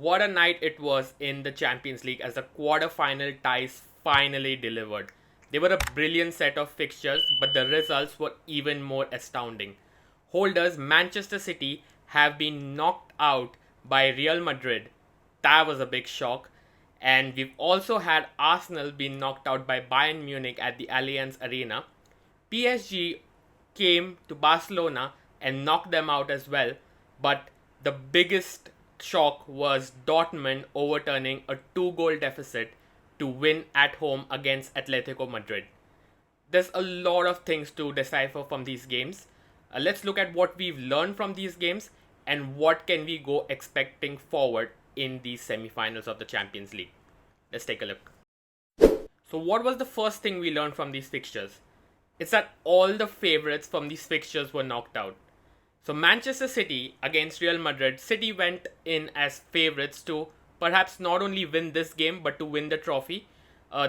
What a night it was in the Champions League as the quarter-final ties finally delivered. They were a brilliant set of fixtures, but the results were even more astounding. Holders Manchester City have been knocked out by Real Madrid. That was a big shock. And we've also had Arsenal being knocked out by Bayern Munich at the Allianz Arena. PSG came to Barcelona and knocked them out as well, but the biggest shock was Dortmund overturning a 2 goal deficit to win at home against Atletico Madrid. There's a lot of things to decipher from these games. Let's look at what we've learned from these games and what can we go expecting forward in these semifinals of the Champions League. Let's take a look. So what was the first thing we learned from these fixtures? It's that all the favorites from these fixtures were knocked out. So Manchester City against Real Madrid, City went in as favorites to perhaps not only win this game but to win the trophy.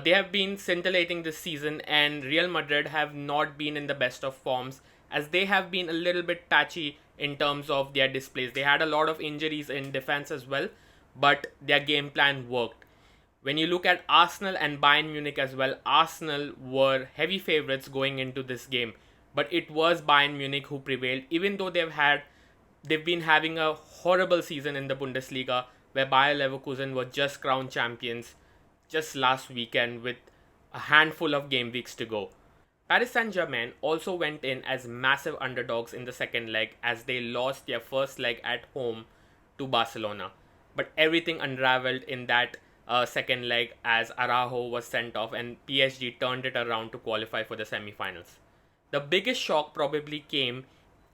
They have been scintillating this season, and Real Madrid have not been in the best of forms as they have been a little bit patchy in terms of their displays. They had a lot of injuries in defense as well, but their game plan worked. When you look at Arsenal and Bayern Munich as well, Arsenal were heavy favorites going into this game, but it was Bayern Munich who prevailed, even though they've been having a horrible season in the Bundesliga, where Bayer Leverkusen were just crowned champions just last weekend with a handful of game weeks to go. Paris Saint-Germain also went in as massive underdogs in the second leg as they lost their first leg at home to Barcelona, but everything unraveled in that second leg as Araujo was sent off and PSG turned it around to qualify for the semi-finals. The biggest shock probably came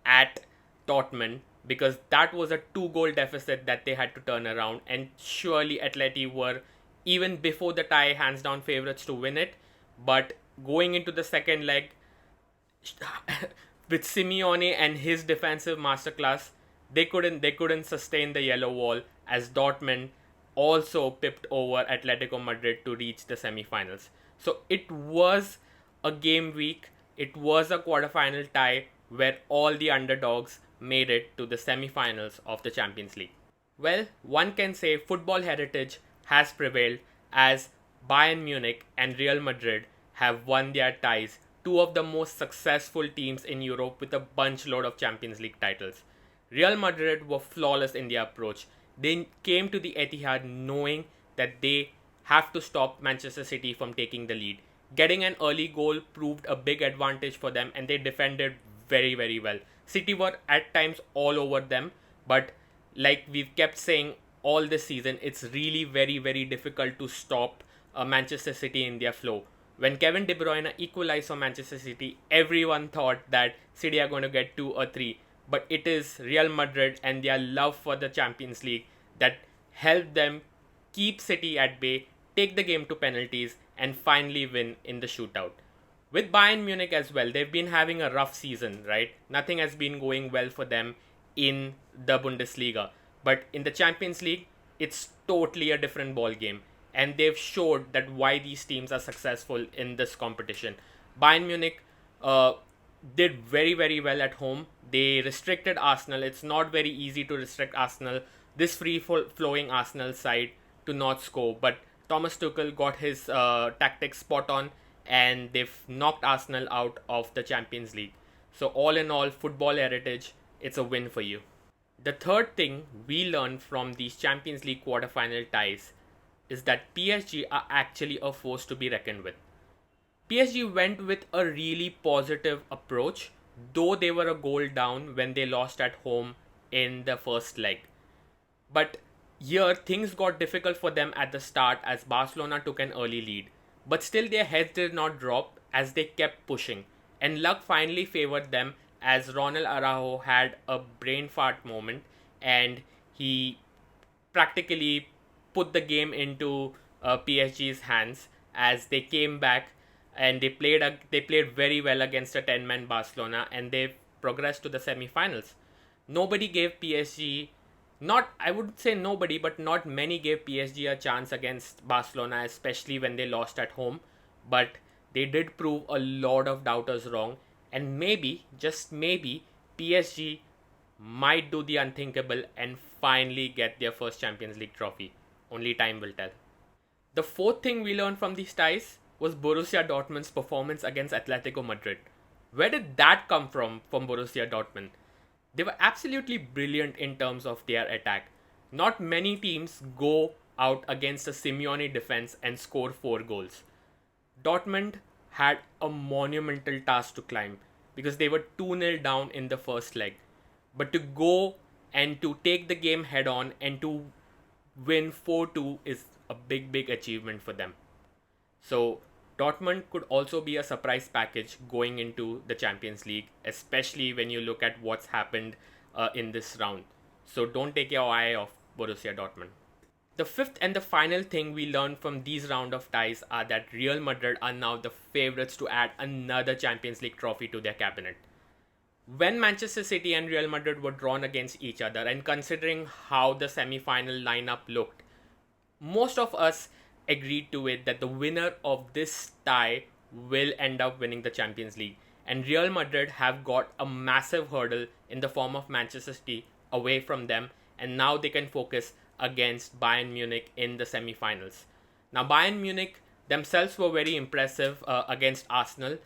at Dortmund because that was a 2 goal deficit that they had to turn around, and surely Atleti were, even before the tie, hands down favorites to win it. But going into the second leg with Simeone and his defensive masterclass, they couldn't sustain the yellow wall as Dortmund also pipped over Atletico Madrid to reach the semi-finals. So it was a game week. It was a quarterfinal tie where all the underdogs made it to the semi-finals of the Champions League. Well, one can say football heritage has prevailed as Bayern Munich and Real Madrid have won their ties, two of the most successful teams in Europe with a bunch load of Champions League titles. Real Madrid were flawless in their approach. They came to the Etihad knowing that they have to stop Manchester City from taking the lead. Getting an early goal proved a big advantage for them, and they defended very, very well. City were at times all over them, but like we've kept saying all this season, it's really very, very difficult to stop Manchester City in their flow. When Kevin De Bruyne equalized for Manchester City, everyone thought that City are going to get 2 or 3. But it is Real Madrid and their love for the Champions League that helped them keep City at bay, take the game to penalties, and finally win in the shootout. With Bayern Munich as well, they've been having a rough season, right? Nothing has been going well for them in the Bundesliga. But in the Champions League, it's totally a different ball game. And they've showed that why these teams are successful in this competition. Bayern Munich did very, very well at home. They restricted Arsenal. It's not very easy to restrict Arsenal, this free-flowing Arsenal side, to not score. But Thomas Tuchel got his tactics spot on, and they've knocked Arsenal out of the Champions League. So all in all, football heritage, it's a win for you. The third thing we learned from these Champions League quarterfinal ties is that PSG are actually a force to be reckoned with. PSG went with a really positive approach, though they were a goal down when they lost at home in the first leg. But here, things got difficult for them at the start as Barcelona took an early lead. But still, their heads did not drop as they kept pushing. And luck finally favored them as Ronald Araujo had a brain fart moment and he practically put the game into PSG's hands as they came back and they played very well against a 10-man Barcelona, and they progressed to the semi-finals. Nobody gave PSG, not I would say nobody, but not many gave PSG a chance against Barcelona, especially when they lost at home. But they did prove a lot of doubters wrong, and maybe, just maybe, PSG might do the unthinkable and finally get their first Champions League trophy. Only time will tell. The fourth thing we learned from these ties was Borussia Dortmund's performance against Atletico Madrid. Where did that come from Borussia Dortmund? They were absolutely brilliant in terms of their attack. Not many teams go out against a Simeone defense and score 4 goals. Dortmund had a monumental task to climb because they were 2-0 down in the first leg. But to go and to take the game head on and to win 4-2 is a big achievement for them. So Dortmund could also be a surprise package going into the Champions League, especially when you look at what's happened in this round. So don't take your eye off Borussia Dortmund. The fifth and the final thing we learned from these round of ties are that Real Madrid are now the favourites to add another Champions League trophy to their cabinet. When Manchester City and Real Madrid were drawn against each other, and considering how the semi-final lineup looked, most of us agreed to it that the winner of this tie will end up winning the Champions League. And Real Madrid have got a massive hurdle in the form of Manchester City away from them, and now they can focus against Bayern Munich in the semi-finals. Now Bayern Munich themselves were very impressive against Arsenal.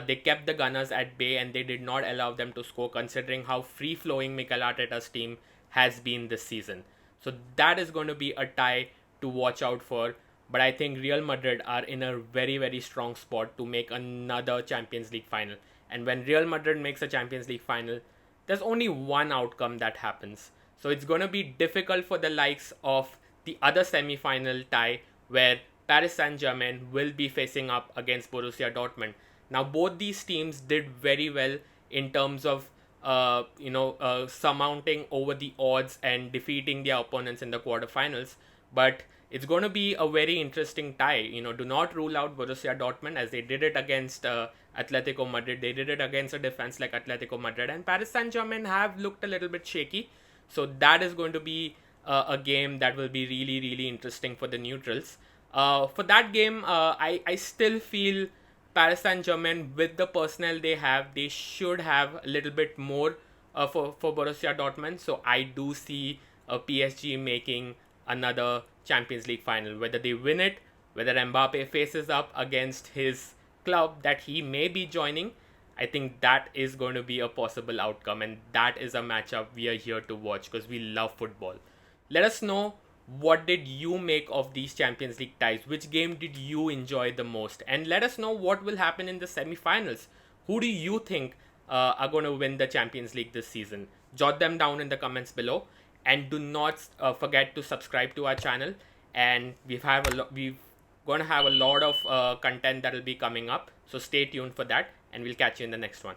They kept the Gunners at bay and they did not allow them to score, considering how free-flowing Mikel Arteta's team has been this season. So that is going to be a tie to watch out for. But I think Real Madrid are in a very strong spot to make another Champions League final. And when Real Madrid makes a Champions League final, there's only one outcome that happens. So it's going to be difficult for the likes of the other semi-final tie where Paris Saint-Germain will be facing up against Borussia Dortmund. Now both these teams did very well in terms of surmounting over the odds and defeating their opponents in the quarterfinals. But it's going to be a very interesting tie. Do not rule out Borussia Dortmund, as they did it against Atletico Madrid. They did it against a defense like Atletico Madrid, and Paris Saint-Germain have looked a little bit shaky. So that is going to be a game that will be really interesting for the neutrals. For that game, I still feel Paris Saint-Germain, with the personnel they have, they should have a little bit more for Borussia Dortmund. So I do see PSG making another Champions League final. Whether they win it, whether Mbappe faces up against his club that he may be joining, I think that is going to be a possible outcome, and that is a matchup we are here to watch because we love football. Let us know, what did you make of these Champions League ties? Which game did you enjoy the most? And let us know what will happen in the semi-finals. Who do you think are going to win the Champions League this season? Jot them down in the comments below. And do not forget to subscribe to our channel. And we're going to have a lot of content that will be coming up. So stay tuned for that. And we'll catch you in the next one.